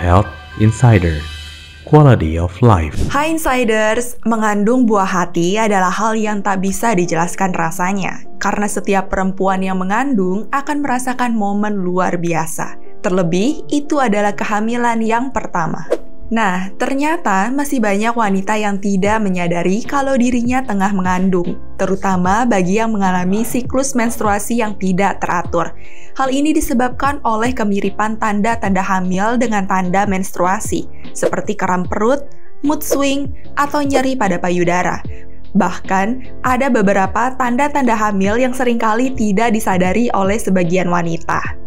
Health Insider, Quality of Life. Hai Insiders, mengandung buah hati adalah hal yang tak bisa dijelaskan rasanya. Karena setiap perempuan yang mengandung akan merasakan momen luar biasa. Terlebih, itu adalah kehamilan yang pertama. Nah, ternyata masih banyak wanita yang tidak menyadari kalau dirinya tengah mengandung, terutama bagi yang mengalami siklus menstruasi yang tidak teratur. Hal ini disebabkan oleh kemiripan tanda-tanda hamil dengan tanda menstruasi, seperti kram perut, mood swing, atau nyeri pada payudara. Bahkan, ada beberapa tanda-tanda hamil yang seringkali tidak disadari oleh sebagian wanita.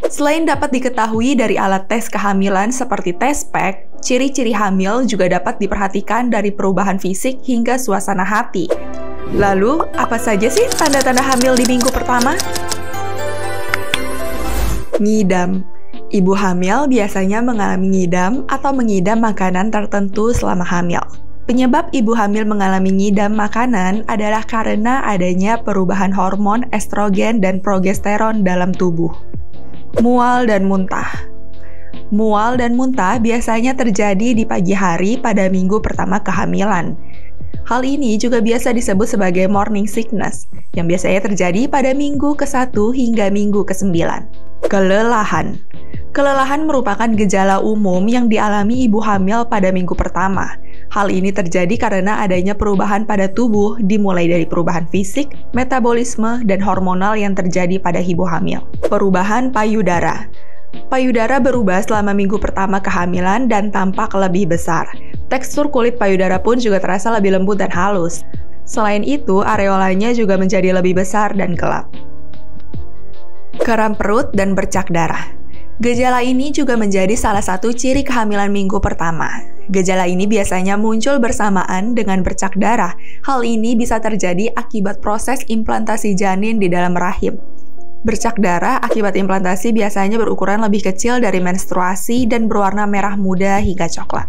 Selain dapat diketahui dari alat tes kehamilan seperti tes PEG, ciri-ciri hamil juga dapat diperhatikan dari perubahan fisik hingga suasana hati. Lalu, apa saja sih tanda-tanda hamil di minggu pertama? Ngidam. Ibu hamil biasanya mengalami ngidam atau mengidam makanan tertentu selama hamil. Penyebab ibu hamil mengalami ngidam makanan adalah karena adanya perubahan hormon estrogen dan progesteron dalam tubuh. Mual dan muntah. Mual dan muntah biasanya terjadi di pagi hari pada minggu pertama kehamilan. Hal ini juga biasa disebut sebagai morning sickness, yang biasanya terjadi pada minggu ke-1 hingga minggu ke-9. Kelelahan. Kelelahan merupakan gejala umum yang dialami ibu hamil pada minggu pertama. Hal ini terjadi karena adanya perubahan pada tubuh dimulai dari perubahan fisik, metabolisme, dan hormonal yang terjadi pada ibu hamil. Perubahan payudara. Payudara berubah selama minggu pertama kehamilan dan tampak lebih besar. Tekstur kulit payudara pun juga terasa lebih lembut dan halus. Selain itu, areolanya juga menjadi lebih besar dan gelap. Kram perut dan bercak darah. Gejala ini juga menjadi salah satu ciri kehamilan minggu pertama. Gejala ini biasanya muncul bersamaan dengan bercak darah. Hal ini bisa terjadi akibat proses implantasi janin di dalam rahim. Bercak darah akibat implantasi biasanya berukuran lebih kecil dari menstruasi dan berwarna merah muda hingga coklat.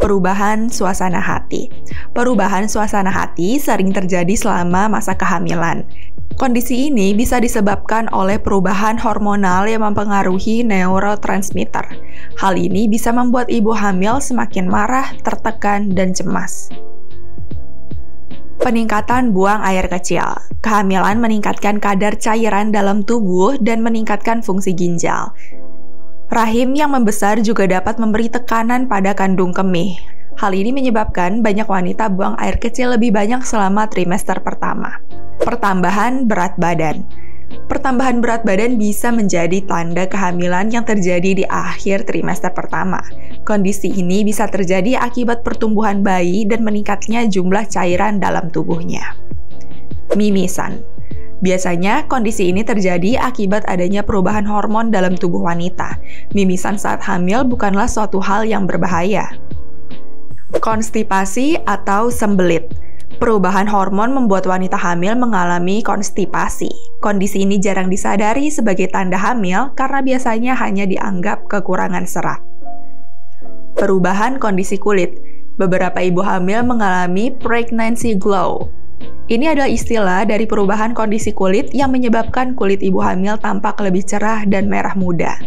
Perubahan suasana hati. Perubahan suasana hati sering terjadi selama masa kehamilan. Kondisi ini bisa disebabkan oleh perubahan hormonal yang mempengaruhi neurotransmitter. Hal ini bisa membuat ibu hamil semakin marah, tertekan, dan cemas. Peningkatan buang air kecil. Kehamilan meningkatkan kadar cairan dalam tubuh dan meningkatkan fungsi ginjal. Rahim yang membesar juga dapat memberi tekanan pada kandung kemih. Hal ini menyebabkan banyak wanita buang air kecil lebih banyak selama trimester pertama. Pertambahan berat badan. Pertambahan berat badan bisa menjadi tanda kehamilan yang terjadi di akhir trimester pertama. Kondisi ini bisa terjadi akibat pertumbuhan bayi dan meningkatnya jumlah cairan dalam tubuhnya. Mimisan. Biasanya, kondisi ini terjadi akibat adanya perubahan hormon dalam tubuh wanita. Mimisan saat hamil bukanlah suatu hal yang berbahaya. Konstipasi atau sembelit. Perubahan hormon membuat wanita hamil mengalami konstipasi. Kondisi ini jarang disadari sebagai tanda hamil karena biasanya hanya dianggap kekurangan serat. Perubahan kondisi kulit. Beberapa ibu hamil mengalami pregnancy glow. Ini adalah istilah dari perubahan kondisi kulit yang menyebabkan kulit ibu hamil tampak lebih cerah dan merah muda.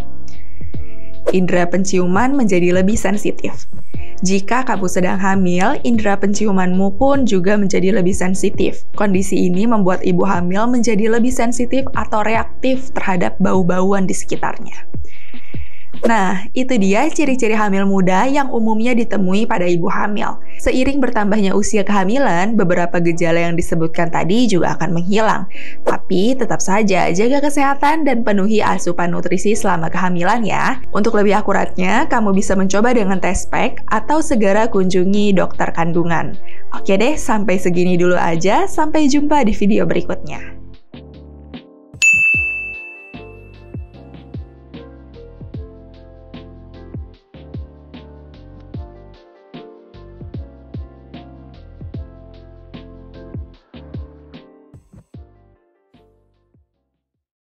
Indera penciuman menjadi lebih sensitif. Jika kamu sedang hamil, indera penciumanmu pun juga menjadi lebih sensitif. Kondisi ini membuat ibu hamil menjadi lebih sensitif atau reaktif terhadap bau-bauan di sekitarnya. Nah, itu dia ciri-ciri hamil muda yang umumnya ditemui pada ibu hamil. Seiring bertambahnya usia kehamilan, beberapa gejala yang disebutkan tadi juga akan menghilang. Tapi tetap saja jaga kesehatan dan penuhi asupan nutrisi selama kehamilan ya. Untuk lebih akuratnya, kamu bisa mencoba dengan tes PEG atau segera kunjungi dokter kandungan. Oke deh, sampai segini dulu aja. Sampai jumpa di video berikutnya.